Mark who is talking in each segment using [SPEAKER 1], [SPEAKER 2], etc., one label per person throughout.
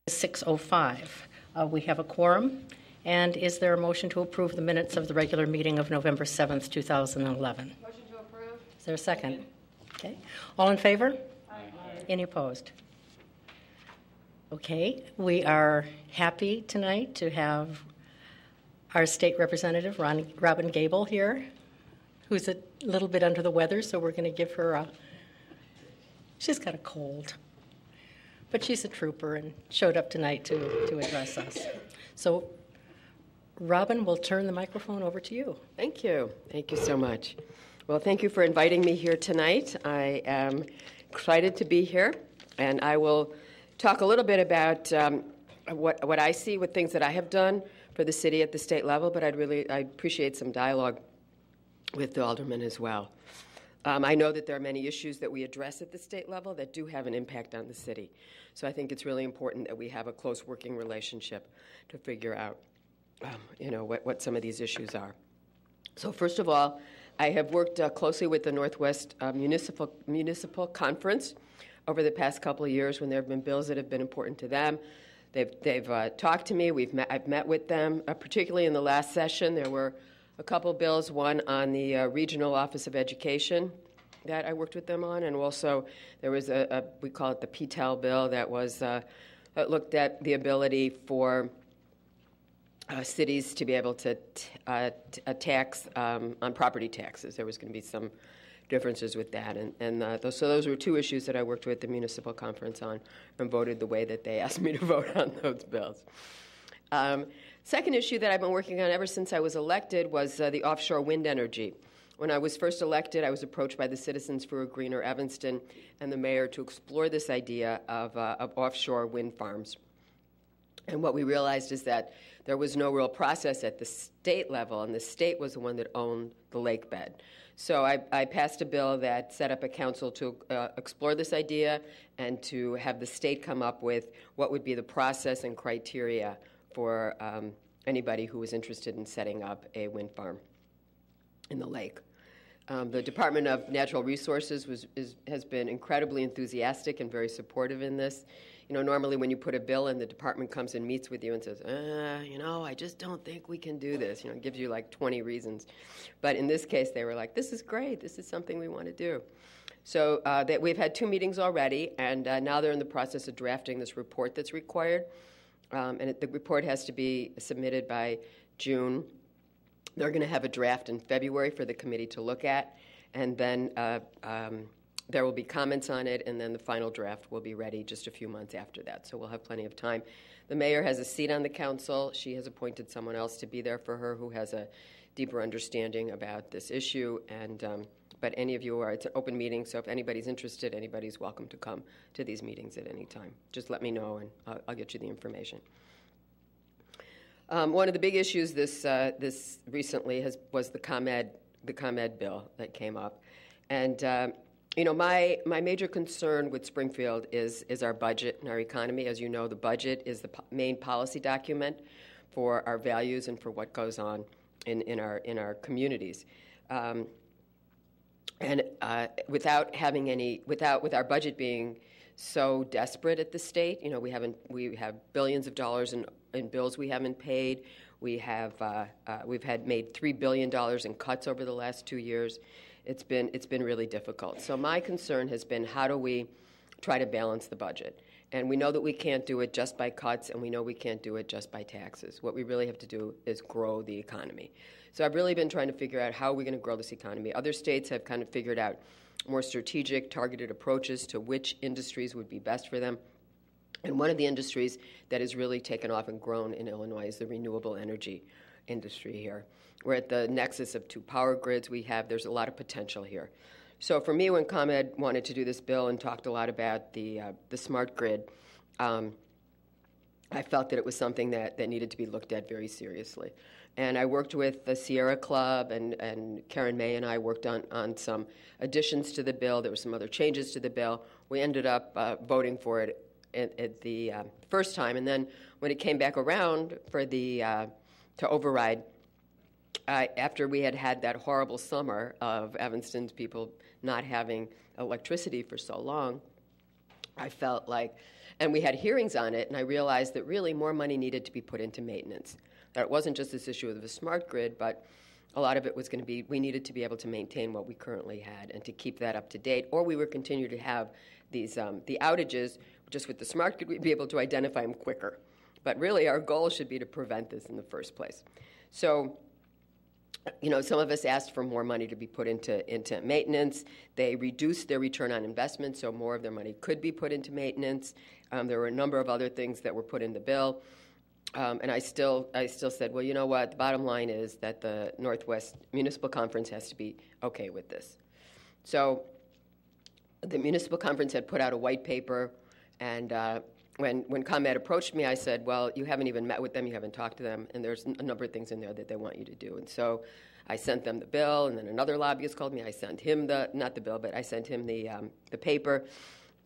[SPEAKER 1] 6:05. We have a quorum. And is there a motion to approve the minutes of the regular meeting of November 7th, 2011?
[SPEAKER 2] Motion to approve.
[SPEAKER 1] Is there a second? Okay. All in favor?
[SPEAKER 2] Aye.
[SPEAKER 1] Any opposed? Okay. We are happy tonight to have our state representative, Robin Gable, here, who's a little bit under the weather, so we're going to give her she's got a cold. But she's a trooper and showed up tonight to address us. So, Robin, we'll turn the microphone over to you.
[SPEAKER 3] Thank you. Thank you so much. Well, thank you for inviting me here tonight. I am excited to be here, and I will talk a little bit about what I see with things that I have done for the city at the state level, but I'd appreciate some dialogue with the aldermen as well. I know that there are many issues that we address at the state level that do have an impact on the city. So I think it's really important that we have a close working relationship to figure out, what some of these issues are. So first of all, I have worked closely with the Northwest Municipal Conference over the past couple of years when there have been bills that have been important to them. They've talked to me. I've met with them, particularly in the last session. There were a couple bills, one on the Regional Office of Education that I worked with them on, and also there was we call it the PTEL bill that looked at the ability for cities to be able to tax on property taxes. There was going to be some differences with that, so those were two issues that I worked with the municipal conference on and voted the way that they asked me to vote on those bills. Second issue that I've been working on ever since I was elected was the offshore wind energy. When I was first elected, I was approached by the Citizens for a Greener Evanston and the mayor to explore this idea of offshore wind farms. And what we realized is that there was no real process at the state level, and the state was the one that owned the lake bed. So I passed a bill that set up a council to explore this idea and to have the state come up with what would be the process and criteria for anybody who was interested in setting up a wind farm in the lake. The Department of Natural Resources has been incredibly enthusiastic and very supportive in this. Normally when you put a bill in, the department comes and meets with you and says, I just don't think we can do this. It gives you like 20 reasons. But in this case, they were like, this is great. This is something we want to do. So that we've had 2 meetings already, and now they're in the process of drafting this report that's required. The report has to be submitted by June. They're going to have a draft in February for the committee to look at, and then there will be comments on it, and then the final draft will be ready just a few months after that. So we'll have plenty of time. The mayor has a seat on the council. She has appointed someone else to be there for her who has a deeper understanding about this issue. But any of you it's an open meeting, so if anybody's interested, anybody's welcome to come to these meetings at any time. Just let me know, and I'll get you the information. One of the big issues this recently was the ComEd bill that came up, and my major concern with Springfield is our budget and our economy. As you know, the budget is the main policy document for our values and for what goes on in our communities. With our budget being so desperate at the state, we have billions of dollars in bills we haven't paid. We've made $3 billion in cuts over the last 2 years. It's been really difficult. So my concern has been, how do we try to balance the budget? And we know that we can't do it just by cuts, and we know we can't do it just by taxes. What we really have to do is grow the economy. So I've really been trying to figure out how we're going to grow this economy. Other states have kind of figured out more strategic, targeted approaches to which industries would be best for them. And one of the industries that has really taken off and grown in Illinois is the renewable energy industry here. We're at the nexus of 2 power grids there's a lot of potential here. So for me, when ComEd wanted to do this bill and talked a lot about the smart grid, I felt that it was something that needed to be looked at very seriously. And I worked with the Sierra Club, and Karen May and I worked on some additions to the bill. There were some other changes to the bill. We ended up voting for it at the first time, and then when it came back around for to override, after we had that horrible summer of Evanston's people not having electricity for so long, I felt like, and we had hearings on it, and I realized that really more money needed to be put into maintenance. That it wasn't just this issue of the smart grid, but a lot of it was going to be we needed to be able to maintain what we currently had and to keep that up to date, or we would continue to have these the outages. Just with the smart grid, we'd be able to identify them quicker. But really, our goal should be to prevent this in the first place. So, some of us asked for more money to be put into maintenance. They reduced their return on investment, so more of their money could be put into maintenance. There were a number of other things that were put in the bill. And I still said, well, you know what? The bottom line is that the Northwest Municipal Conference has to be okay with this. So the Municipal Conference had put out a white paper, and when ComEd approached me, I said, well, you haven't even met with them, you haven't talked to them, and there's a number of things in there that they want you to do. And so I sent them the bill, and then another lobbyist called me. I sent him not the bill, but I sent him the paper.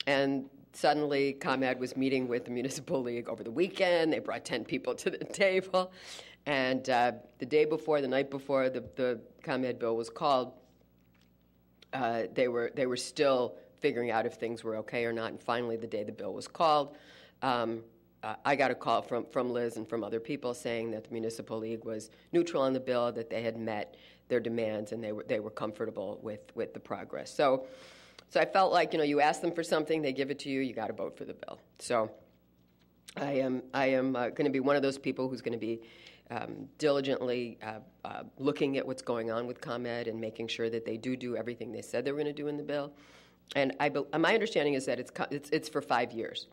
[SPEAKER 3] And suddenly, ComEd was meeting with the Municipal League over the weekend. They brought 10 people to the table. And the night before the ComEd bill was called, they were still figuring out if things were okay or not. And finally, the day the bill was called, I got a call from Liz and from other people saying that the Municipal League was neutral on the bill, that they had met their demands, and they were comfortable with the progress. So I felt like, you ask them for something, they give it to you, you got to vote for the bill. So I am going to be one of those people who's going to be diligently looking at what's going on with ComEd and making sure that they do everything they said they were going to do in the bill. And my understanding is that it's for 5 years.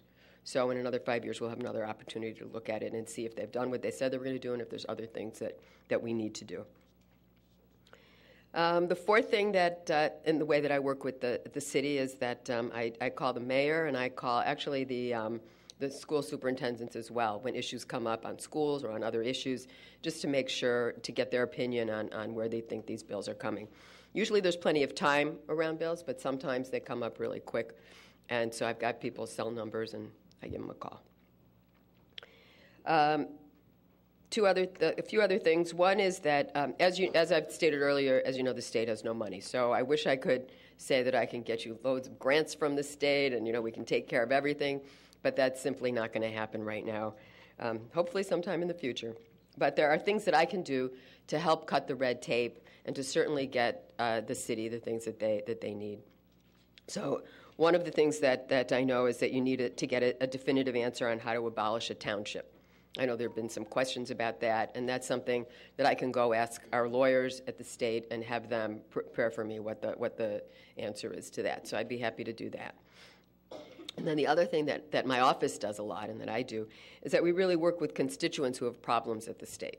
[SPEAKER 3] So in another 5 years, we'll have another opportunity to look at it and see if they've done what they said they were going to do and if there's other things that we need to do. The fourth thing that, in the way that I work with the city, is that I call the mayor, and I call actually the school superintendents as well when issues come up on schools or on other issues, just to make sure to get their opinion on where they think these bills are coming. Usually there's plenty of time around bills, but sometimes they come up really quick. And so I've got people's cell numbers, and I give them a call. A few other things. One is that, as I've stated earlier, as you know, the state has no money. So I wish I could say that I can get you loads of grants from the state and, we can take care of everything, but that's simply not going to happen right now. Hopefully sometime in the future. But there are things that I can do to help cut the red tape and to certainly get the city the things that they need. So one of the things that I know is that you need to get a definitive answer on how to abolish a township. I know there have been some questions about that, and that's something that I can go ask our lawyers at the state and have them prepare for me what the answer is to that. So I'd be happy to do that. And then the other thing that my office does a lot and that I do is that we really work with constituents who have problems at the state.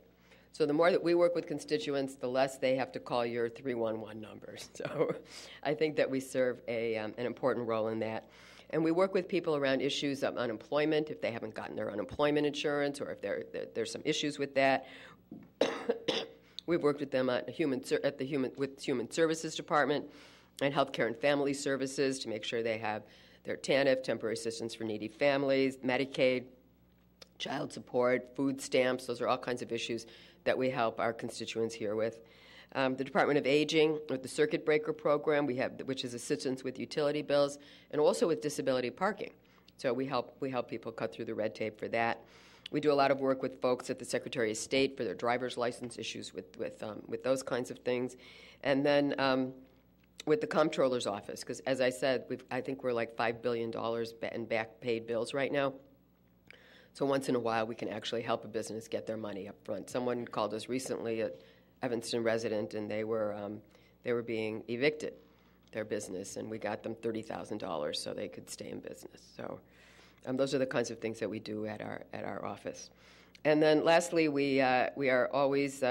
[SPEAKER 3] So the more that we work with constituents, the less they have to call your 311 numbers. So I think that we serve an important role in that. And we work with people around issues of unemployment, if they haven't gotten their unemployment insurance or if there's some issues with that. We've worked with them with Human Services Department and Healthcare and Family Services to make sure they have their TANF, temporary assistance for needy families, Medicaid, child support, food stamps. Those are all kinds of issues that we help our constituents here with. The Department of Aging, with the Circuit Breaker program, which is assistance with utility bills, and also with disability parking. So we help people cut through the red tape for that. We do a lot of work with folks at the Secretary of State for their driver's license issues with those kinds of things, and then with the Comptroller's office, because as I said, I think we're like $5 billion in back paid bills right now. So once in a while, we can actually help a business get their money up front. Someone called us recently, an Evanston resident, and they were being evicted, their business, and we got them $30,000 so they could stay in business. So those are the kinds of things that we do at our office. And then lastly, we are always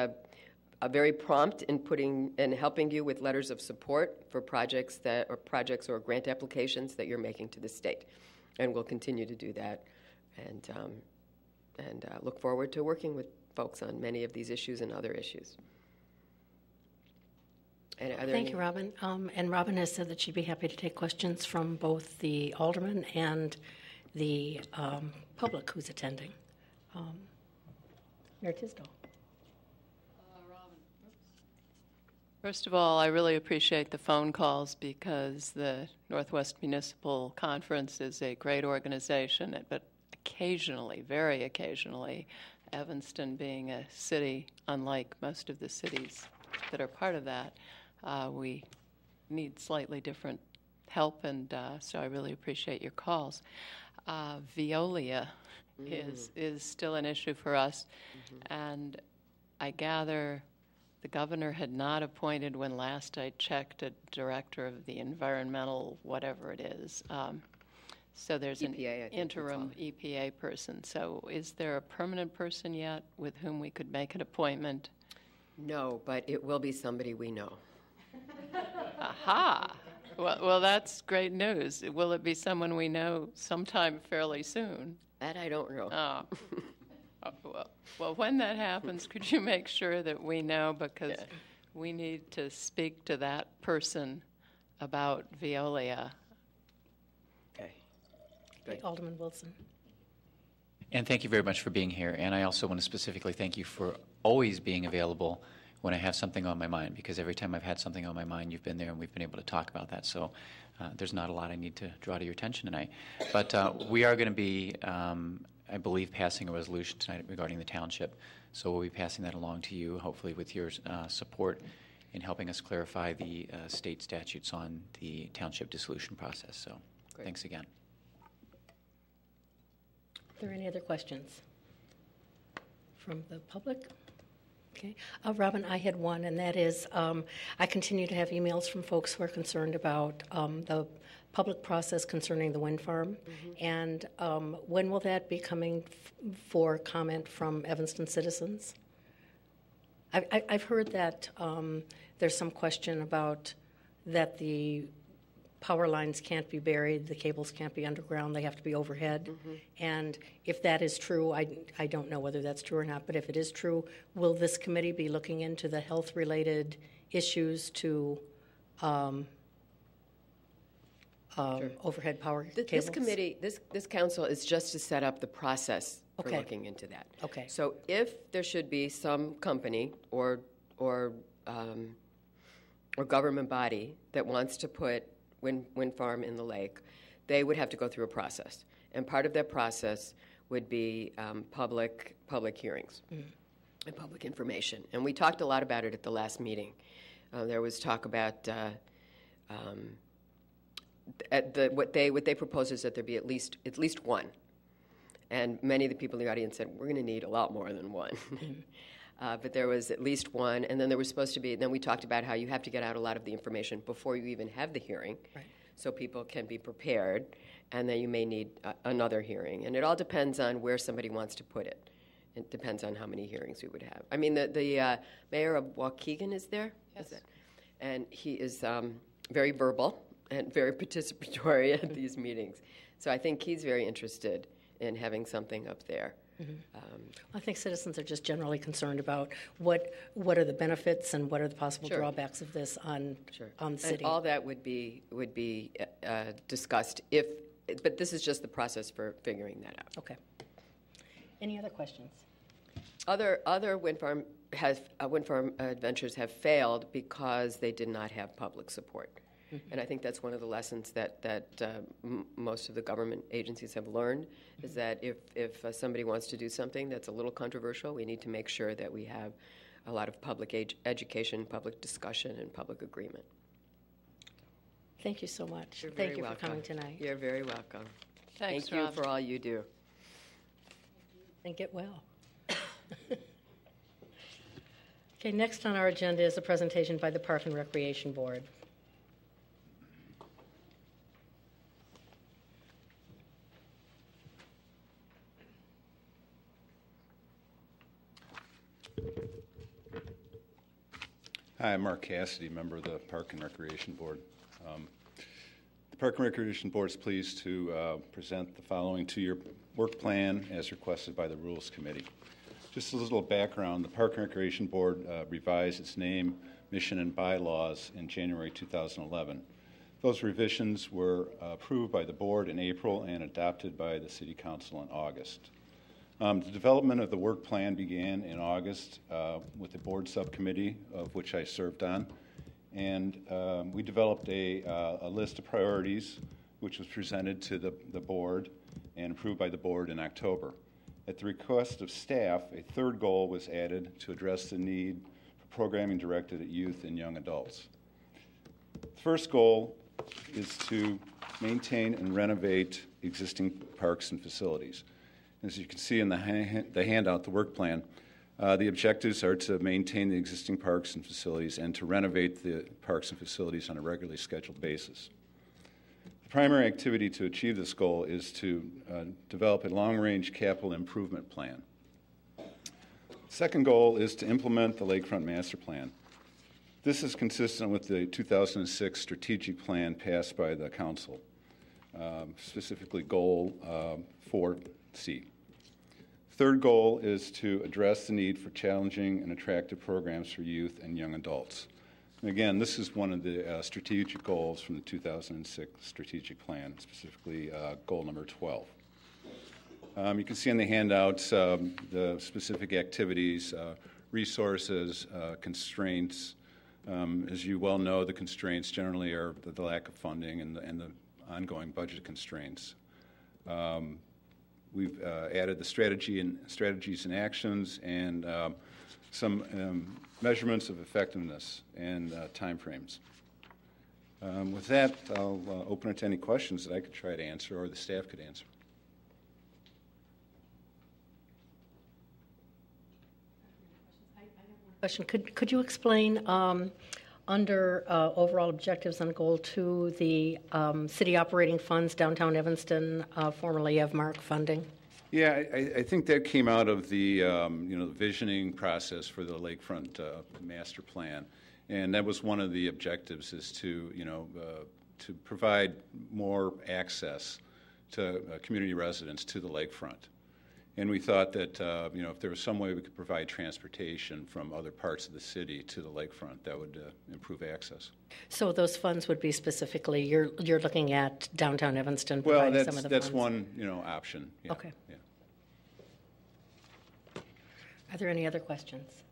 [SPEAKER 3] very prompt in helping you with letters of support for projects or grant applications that you're making to the state, and we'll continue to do that. And look forward to working with folks on many of these issues and other issues.
[SPEAKER 1] Thank you, Robin. And Robin has said that she'd be happy to take questions from both the alderman and the public who's attending. Mayor Tisdall.
[SPEAKER 2] First of all, I really appreciate the phone calls because the Northwest Municipal Conference is a great organization, but occasionally, very occasionally, Evanston being a city unlike most of the cities that are part of that, we need slightly different help, and so I really appreciate your calls. Veolia is still an issue for us, and I gather the governor had not appointed, when last I checked, a director of the environmental whatever it is. So there's
[SPEAKER 3] EPA,
[SPEAKER 2] an interim EPA person. So is there a permanent person yet with whom we could make an appointment?
[SPEAKER 3] No, but it will be somebody we know.
[SPEAKER 2] Aha! Well, that's great news. Will it be someone we know sometime fairly soon?
[SPEAKER 3] That I don't know.
[SPEAKER 2] Well, when that happens, could you make sure that we know, because we need to speak to that person about Veolia.
[SPEAKER 3] Okay.
[SPEAKER 1] Okay, Alderman Wilson.
[SPEAKER 4] And thank you very much for being here. And I also want to specifically thank you for always being available when I have something on my mind, because every time I've had something on my mind, you've been there and we've been able to talk about that. So there's not a lot I need to draw to your attention tonight. But we are going to be, I believe, passing a resolution tonight regarding the township. So we'll be passing that along to you, hopefully with your support in helping us clarify the state statutes on the township dissolution process. So
[SPEAKER 3] Great.
[SPEAKER 4] Thanks again.
[SPEAKER 1] Are there any other questions from the public? Okay. Robin, I had one, and that is I continue to have emails from folks who are concerned about the public process concerning the wind farm. And when will that be coming for comment from Evanston citizens? I've heard that there's some question about that the power lines can't be buried, the cables can't be underground, they have to be overhead. And if that is true, I don't know whether that's true or not, but if it is true, will this committee be looking into the health-related issues to overhead power cables?
[SPEAKER 3] This committee, this council is just to set up the process for looking into that.
[SPEAKER 1] Okay.
[SPEAKER 3] So if there should be some company or government body that wants to put wind farm in the lake, they would have to go through a process. And part of that process would be public hearings and public information. And we talked a lot about it at the last meeting. There was talk about what they propose is that there be at least one. And many of the people in the audience said, we're going to need a lot more than one. But there was at least one, and then there was supposed to be, then we talked about how you have to get out a lot of the information before you even have the hearing, so people can be prepared, and then you may need another hearing. And it all depends on where somebody wants to put it. It depends on how many hearings we would have. I mean, the mayor of Waukegan is there?
[SPEAKER 2] Yes.
[SPEAKER 3] And he is very verbal and very participatory at these meetings. So I think he's very interested in having something up there.
[SPEAKER 1] I think citizens are just generally concerned about what are the benefits and what are the possible drawbacks of this on the city.
[SPEAKER 3] And all that would be discussed but this is just the process for figuring that out.
[SPEAKER 1] Okay. Any other questions?
[SPEAKER 3] Other wind farm adventures have failed because they did not have public support. And I think that's one of the lessons that most of the government agencies have learned, is that if somebody wants to do something that's a little controversial, we need to make sure that we have a lot of public education, public discussion, and public agreement.
[SPEAKER 1] Thank you so much.
[SPEAKER 3] You're
[SPEAKER 1] Thank
[SPEAKER 3] very
[SPEAKER 1] you
[SPEAKER 3] welcome.
[SPEAKER 1] for coming tonight.
[SPEAKER 3] You're very welcome.
[SPEAKER 2] Thanks,
[SPEAKER 3] Thank you
[SPEAKER 2] Rob.
[SPEAKER 3] for all you do.
[SPEAKER 1] And get well. Okay, next on our agenda is a presentation by the Park and Recreation Board.
[SPEAKER 5] Hi, I'm Mark Cassidy, member of the Park and Recreation Board. The Park and Recreation Board is pleased to present the following two-year work plan as requested by the Rules Committee. Just a little background, the Park and Recreation Board revised its name, mission, and bylaws in January 2011. Those revisions were approved by the board in April and adopted by the City Council in August. The development of the work plan began in August with the board subcommittee, of which I served on, And we developed a list of priorities, which was presented to the board and approved by the board in October. At the request of staff, a third goal was added to address the need for programming directed at youth and young adults. The first goal is to maintain and renovate existing parks and facilities. As you can see in the handout, the work plan, the objectives are to maintain the existing parks and facilities and to renovate the parks and facilities on a regularly scheduled basis. The primary activity to achieve this goal is to develop a long-range capital improvement plan. The second goal is to implement the Lakefront Master Plan. This is consistent with the 2006 strategic plan passed by the Council, specifically Goal 4C. Third goal is to address the need for challenging and attractive programs for youth and young adults. And again, this is one of the strategic goals from the 2006 strategic plan, specifically goal number 12. You can see in the handouts the specific activities, resources, constraints. As you well know, the constraints generally are the lack of funding and the ongoing budget constraints. We've added the strategies and actions and some measurements of effectiveness and timeframes. With that, I'll open it to any questions that I could try to answer or the staff could answer.
[SPEAKER 1] Question. Could you explain under overall objectives on Goal 2 the city operating funds, downtown Evanston, formerly Evmark funding?
[SPEAKER 5] Yeah, I think that came out of the the visioning process for the Lakefront Master Plan, and that was one of the objectives is to to provide more access to community residents to the lakefront. And we thought that if there was some way we could provide transportation from other parts of the city to the lakefront, that would improve access.
[SPEAKER 1] So those funds would be specifically you're looking at downtown Evanston providing some of the
[SPEAKER 5] that's
[SPEAKER 1] funds.
[SPEAKER 5] one option. Yeah.
[SPEAKER 1] Okay.
[SPEAKER 5] Yeah.
[SPEAKER 1] Are there any other questions?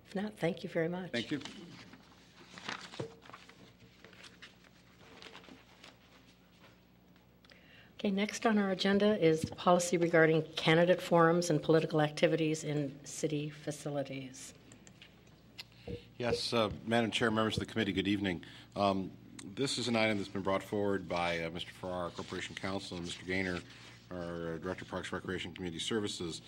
[SPEAKER 1] If not, thank you very much.
[SPEAKER 5] Thank you.
[SPEAKER 1] Okay, next on our agenda is policy regarding candidate forums and political activities in city facilities.
[SPEAKER 6] Yes, Madam Chair, members of the committee, good evening. This is an item that's been brought forward by Mr. Farrar, our Corporation Counsel, and Mr. Gaynor, our Director of Parks, Recreation, and Community Services.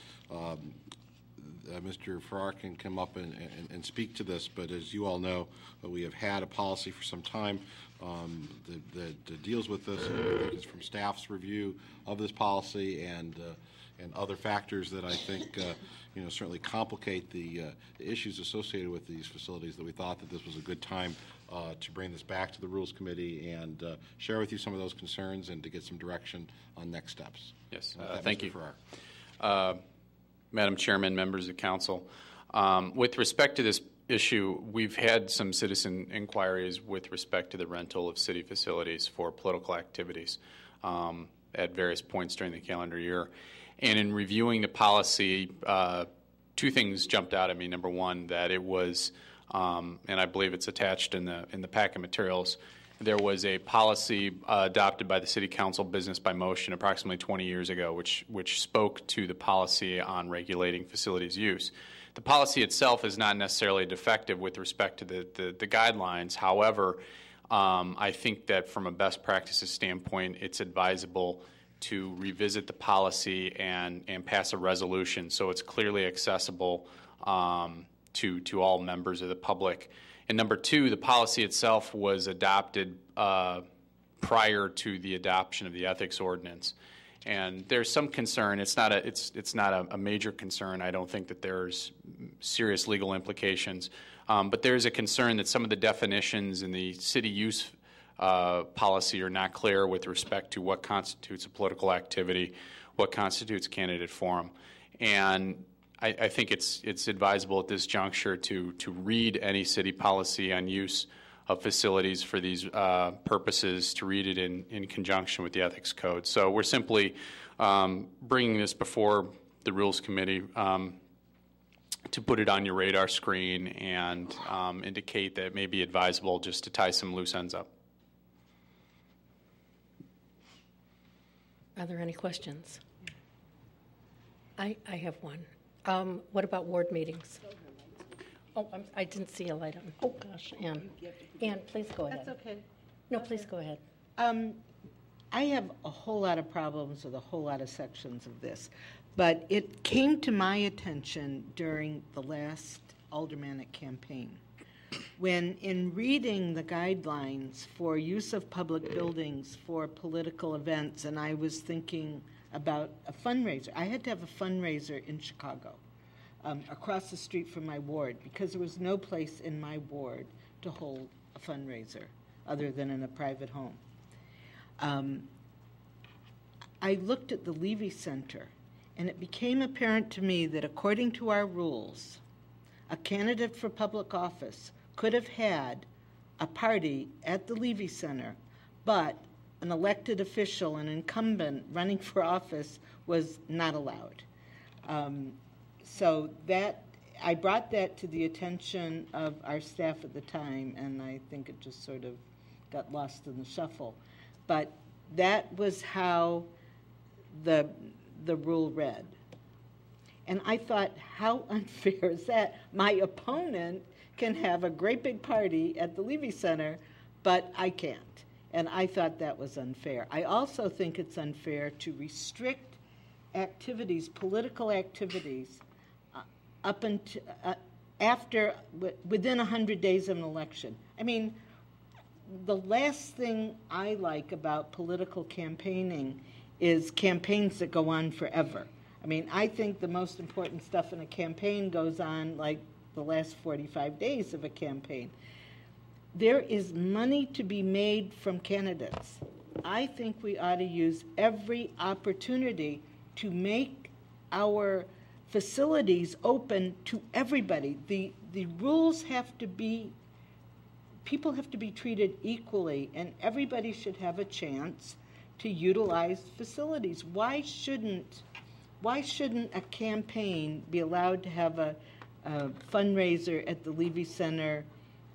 [SPEAKER 6] Mr. Farrar can come up and speak to this, but as you all know, we have had a policy for some time that deals with this. And I think it's from staff's review of this policy and other factors that I think certainly complicate the issues associated with these facilities, that we thought that this was a good time to bring this back to the Rules Committee and share with you some of those concerns and to get some direction on next steps.
[SPEAKER 7] Yes,
[SPEAKER 6] Thank
[SPEAKER 7] you.
[SPEAKER 6] Farrar.
[SPEAKER 7] Madam Chairman, members of council, with respect to this issue, we've had some citizen inquiries with respect to the rental of city facilities for political activities at various points during the calendar year. And in reviewing the policy, two things jumped out at me. Number one, that it was, and I believe it's attached in the packet materials, there was a policy adopted by the City Council Business by Motion approximately 20 years ago, which spoke to the policy on regulating facilities use. The policy itself is not necessarily defective with respect to the guidelines. However, I think that from a best practices standpoint, it's advisable to revisit the policy and pass a resolution so it's clearly accessible to all members of the public. And number two, the policy itself was adopted prior to the adoption of the ethics ordinance. And there's some concern. It's not a major concern. I don't think that there's serious legal implications. But there's a concern that some of the definitions in the city use policy are not clear with respect to what constitutes a political activity, what constitutes a candidate forum. And I think it's advisable at this juncture to read any city policy on use of facilities for these purposes, to read it in conjunction with the ethics code. So we're simply bringing this before the Rules Committee to put it on your radar screen and indicate that it may be advisable just to tie some loose ends up.
[SPEAKER 1] Are there any questions? I have one. What about ward meetings? Oh, I didn't see a light on. Oh, gosh, Ann. Ann, please go ahead.
[SPEAKER 8] That's okay.
[SPEAKER 1] No, please go ahead.
[SPEAKER 8] I have a whole lot of problems with a whole lot of sections of this, but it came to my attention during the last aldermanic campaign when, in reading the guidelines for use of public buildings for political events, and I was thinking about a fundraiser. I had to have a fundraiser in Chicago, across the street from my ward, because there was no place in my ward to hold a fundraiser other than in a private home. I looked at the Levy Center, and it became apparent to me that according to our rules, a candidate for public office could have had a party at the Levy Center, but an elected official, an incumbent running for office, was not allowed. So that I brought that to the attention of our staff at the time, and I think it just sort of got lost in the shuffle. But that was how the rule read. And I thought, how unfair is that? My opponent can have a great big party at the Levy Center, but I can't. And I thought that was unfair. I also think it's unfair to restrict activities, political activities, up until within 100 days of an election. I mean, the last thing I like about political campaigning is campaigns that go on forever. I mean, I think the most important stuff in a campaign goes on like the last 45 days of a campaign. There is money to be made from candidates. I think we ought to use every opportunity to make our facilities open to everybody. The rules have to be, people have to be treated equally, and everybody should have a chance to utilize facilities. Why shouldn't a campaign be allowed to have a fundraiser at the Levy Center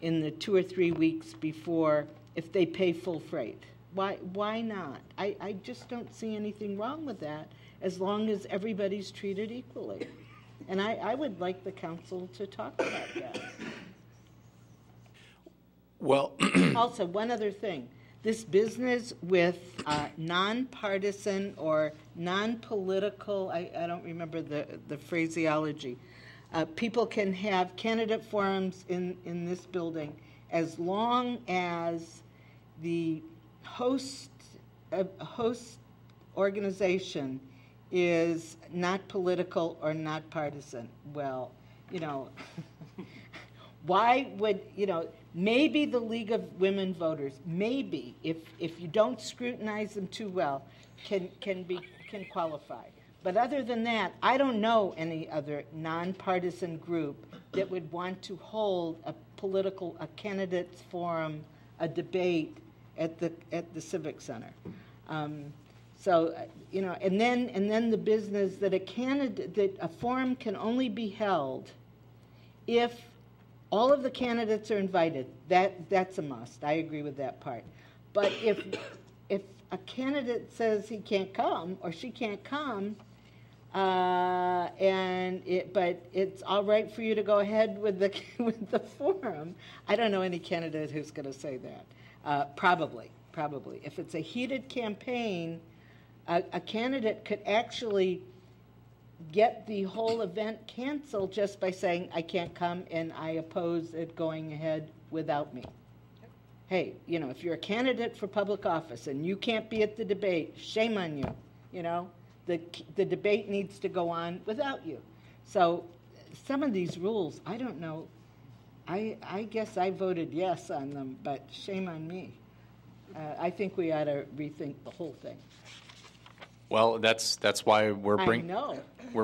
[SPEAKER 8] in the 2 or 3 weeks before if they pay full freight? Why not? I just don't see anything wrong with that as long as everybody's treated equally. And I would like the council to talk about that.
[SPEAKER 7] Well,
[SPEAKER 8] also, one other thing. This business with nonpartisan or non-political, I don't remember the phraseology, people can have candidate forums in this building as long as the host organization is not political or not partisan. Well, why would, maybe the League of Women Voters, maybe, if you don't scrutinize them too well, can qualify. But other than that, I don't know any other nonpartisan group that would want to hold a candidates forum, a debate at the Civic Center. And then the business that a forum can only be held if all of the candidates are invited. That's a must. I agree with that part. But if a candidate says he can't come or she can't come, but it's all right for you to go ahead with the forum, I don't know any candidate who's going to say that. Probably. If it's a heated campaign, a candidate could actually get the whole event canceled just by saying, I can't come and I oppose it going ahead without me. Hey, if you're a candidate for public office and you can't be at the debate, shame on you. The debate needs to go on without you. So some of these rules, I don't know. I guess I voted yes on them, but shame on me. I think we ought to rethink the whole thing.
[SPEAKER 7] Well, that's why we're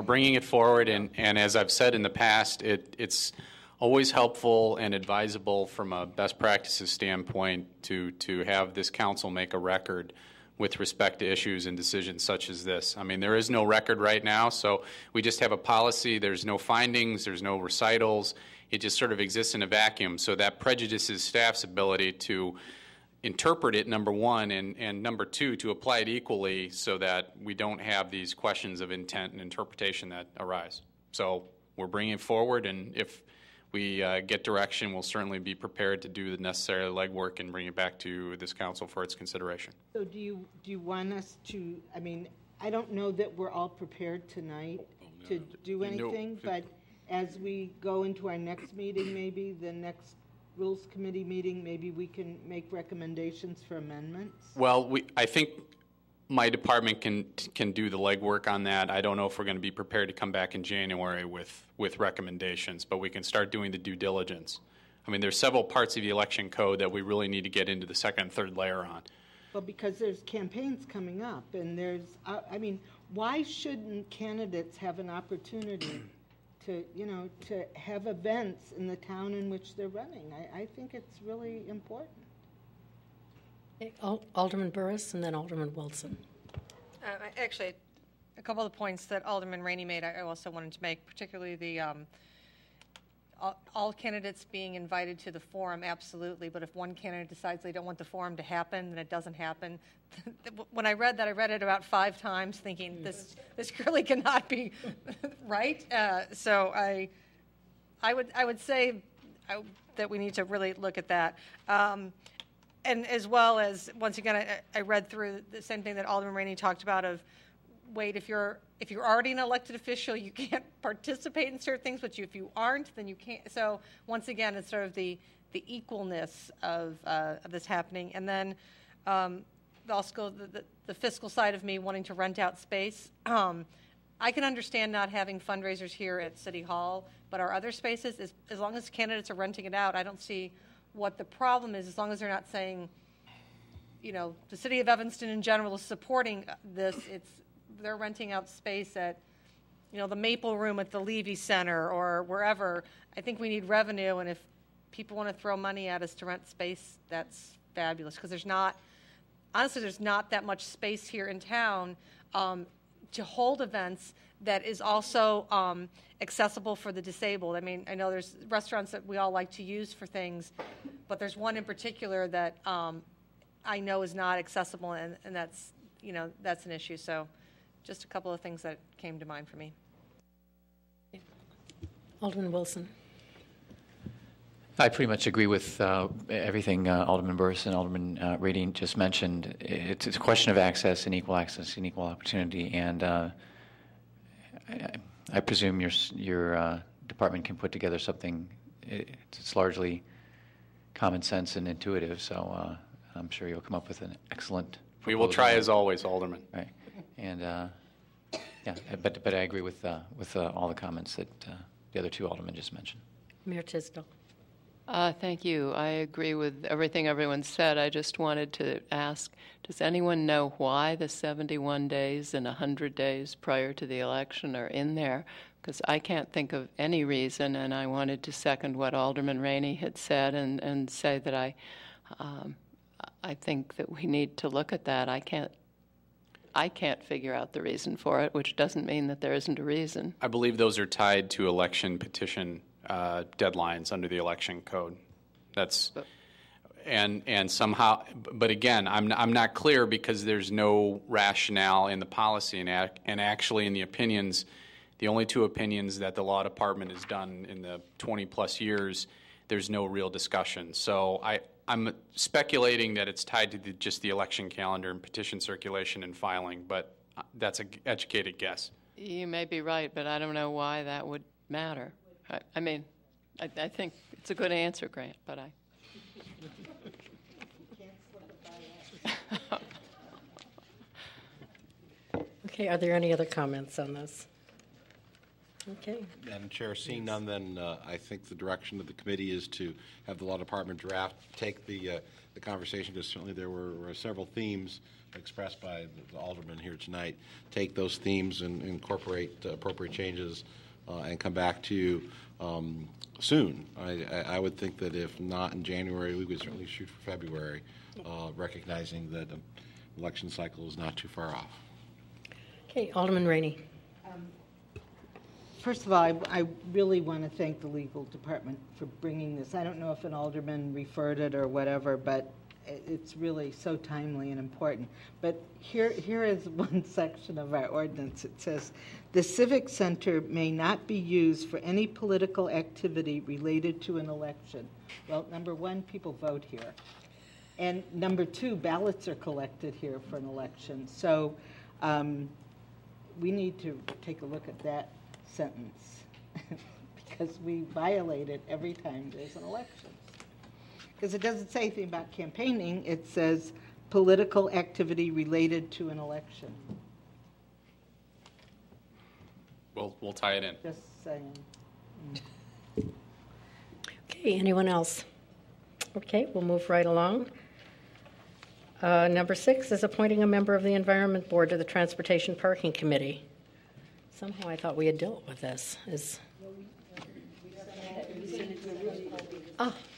[SPEAKER 7] bringing it forward, and as I've said in the past, it's always helpful and advisable from a best practices standpoint to have this council make a record with respect to issues and decisions such as this. I mean, there is no record right now, so we just have a policy. There's no findings. There's no recitals. It just sort of exists in a vacuum, so that prejudices staff's ability to interpret it, number one, and number two, to apply it equally so that we don't have these questions of intent and interpretation that arise. So we're bringing it forward, and if we get direction, we'll certainly be prepared to do the necessary legwork and bring it back to this council for its consideration.
[SPEAKER 8] So do you want us to, I mean, I don't know that we're all prepared tonight to do anything, but as we go into our next meeting, maybe the next Rules Committee meeting, maybe we can make recommendations for amendments?
[SPEAKER 7] Well, I think my department can do the legwork on that. I don't know if we're going to be prepared to come back in January with recommendations, but we can start doing the due diligence. I mean, there's several parts of the election code that we really need to get into the second and third layer on.
[SPEAKER 8] Well, because there's campaigns coming up, and there's, I mean, why shouldn't candidates have an opportunity to, to have events in the town in which they're running? I think it's really important.
[SPEAKER 1] Alderman Burris and then Alderman Wilson.
[SPEAKER 9] Actually, a couple of the points that Alderman Rainey made, I also wanted to make, particularly the all candidates being invited to the forum, absolutely. But if one candidate decides they don't want the forum to happen, then it doesn't happen. When I read that, I read it about 5 times, thinking this really cannot be right. So I would say that we need to really look at that. And as well as, once again, I read through the same thing that Alderman Rainey talked about of, wait, if you're already an elected official, you can't participate in certain things, but if you aren't, then you can't. So once again, it's sort of the equalness of this happening. And then also the fiscal side of me wanting to rent out space. I can understand not having fundraisers here at City Hall, but our other spaces, as long as candidates are renting it out, I don't see what the problem is, as long as they're not saying, the city of Evanston in general is supporting this. They're renting out space at, the Maple Room at the Levy Center or wherever. I think we need revenue, and if people want to throw money at us to rent space, that's fabulous, because there's not that much space here in town to hold events that is also accessible for the disabled. I mean, I know there's restaurants that we all like to use for things, but there's one in particular that I know is not accessible, and that's, that's an issue. So just a couple of things that came to mind for me.
[SPEAKER 1] Alderman Wilson.
[SPEAKER 4] I pretty much agree with everything Alderman Burris and Alderman Rainey just mentioned. It's a question of access and equal access and equal opportunity, and I presume your department can put together something. It's largely common sense and intuitive, so I'm sure you'll come up with an excellent proposal.
[SPEAKER 7] We will try as always, Alderman.
[SPEAKER 4] Right, and yeah, but I agree with all the comments that the other 2 aldermen just mentioned.
[SPEAKER 1] Mayor Tisdale.
[SPEAKER 2] Thank you. I agree with everything everyone said. I just wanted to ask, does anyone know why the 71 days and 100 days prior to the election are in there? Because I can't think of any reason, and I wanted to second what Alderman Rainey had said and say that I think that we need to look at that. I can't figure out the reason for it, which doesn't mean that there isn't a reason.
[SPEAKER 7] I believe those are tied to election petition deadlines under the election code. That's and somehow, but again, I'm not clear because there's no rationale in the policy and actually in the opinions. The only 2 opinions that the law department has done in the 20+ years, there's no real discussion. So I'm speculating that it's tied to just the election calendar and petition circulation and filing, but that's an educated guess.
[SPEAKER 2] You may be right, but I don't know why that would matter. I mean, I think it's a good answer, Grant, but I...
[SPEAKER 1] Okay, are there any other comments on this? Okay.
[SPEAKER 6] Madam Chair, seeing none, then I think the direction of the committee is to have the law department draft, take the conversation, because certainly there were several themes expressed by the alderman here tonight. Take those themes and incorporate appropriate changes and come back to you soon. I would think that if not in January, we would certainly shoot for February, recognizing that election cycle is not too far off.
[SPEAKER 1] Okay, Alderman Rainey.
[SPEAKER 8] First of all, I really want to thank the legal department for bringing this. I don't know if an alderman referred it or whatever, but it's really so timely and important. But here is one section of our ordinance. It says, the Civic Center may not be used for any political activity related to an election. Well, number one, people vote here. And number two, ballots are collected here for an election. So we need to take a look at that sentence because we violate it every time there's an election. Because it doesn't say anything about campaigning, it says political activity related to an election.
[SPEAKER 7] We'll tie it in.
[SPEAKER 8] Just saying.
[SPEAKER 1] Okay, anyone else? Okay, we'll move right along. Number 6 is appointing a member of the Environment Board to the Transportation Parking Committee. Somehow I thought we had dealt with this.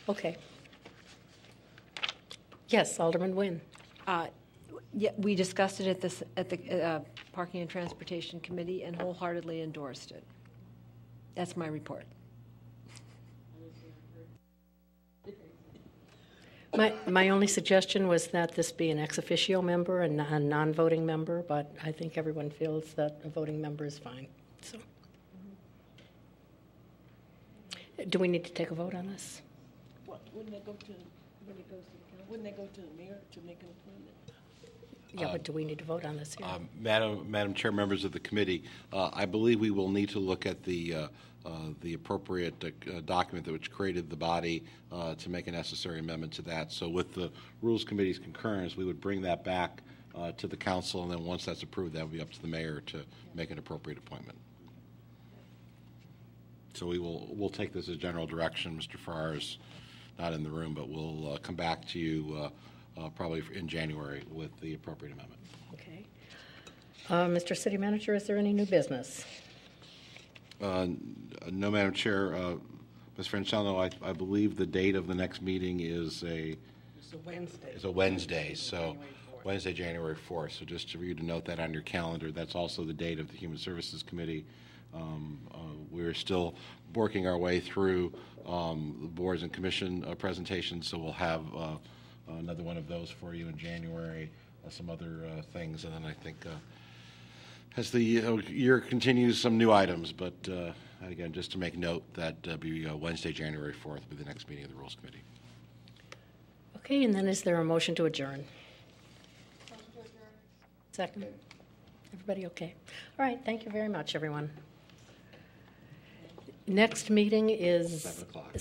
[SPEAKER 1] Okay. Yes, Alderman Nguyen.
[SPEAKER 10] Yeah, we discussed it at the Parking and Transportation Committee and wholeheartedly endorsed it. That's my report.
[SPEAKER 1] My only suggestion was that this be an ex officio member and a non-voting member, but I think everyone feels that a voting member is fine. So, do we need to take a vote on this?
[SPEAKER 11] Wouldn't that go to the mayor to make an appointment?
[SPEAKER 1] Yeah, but do we need to vote on this here?
[SPEAKER 6] Madam Chair, members of the committee, I believe we will need to look at the appropriate document which created the body to make a necessary amendment to that. So with the Rules Committee's concurrence, we would bring that back to the council, and then once that's approved, that would be up to the mayor to make an appropriate appointment. So we'll take this as general direction. Mr. Farrar is not in the room, but we'll come back to you probably in January with the appropriate amendment.
[SPEAKER 1] Okay. Mr. City Manager, is there any new business?
[SPEAKER 6] No, Madam Chair. Ms. Francello, I believe the date of the next meeting is
[SPEAKER 11] It's a Wednesday.
[SPEAKER 6] It's a Wednesday, so Wednesday, January 4th. So just for you to note that on your calendar, that's also the date of the Human Services Committee. We're still working our way through the boards and commission presentations, so we'll have another one of those for you in January, some other things, and then I think as the year continues, some new items, but again, just to make note that be Wednesday, January 4th will be the next meeting of the Rules Committee.
[SPEAKER 1] Okay, and then is there a motion to adjourn? Second. Everybody okay? All right, thank you very much, everyone. Next meeting is
[SPEAKER 6] 7 o'clock.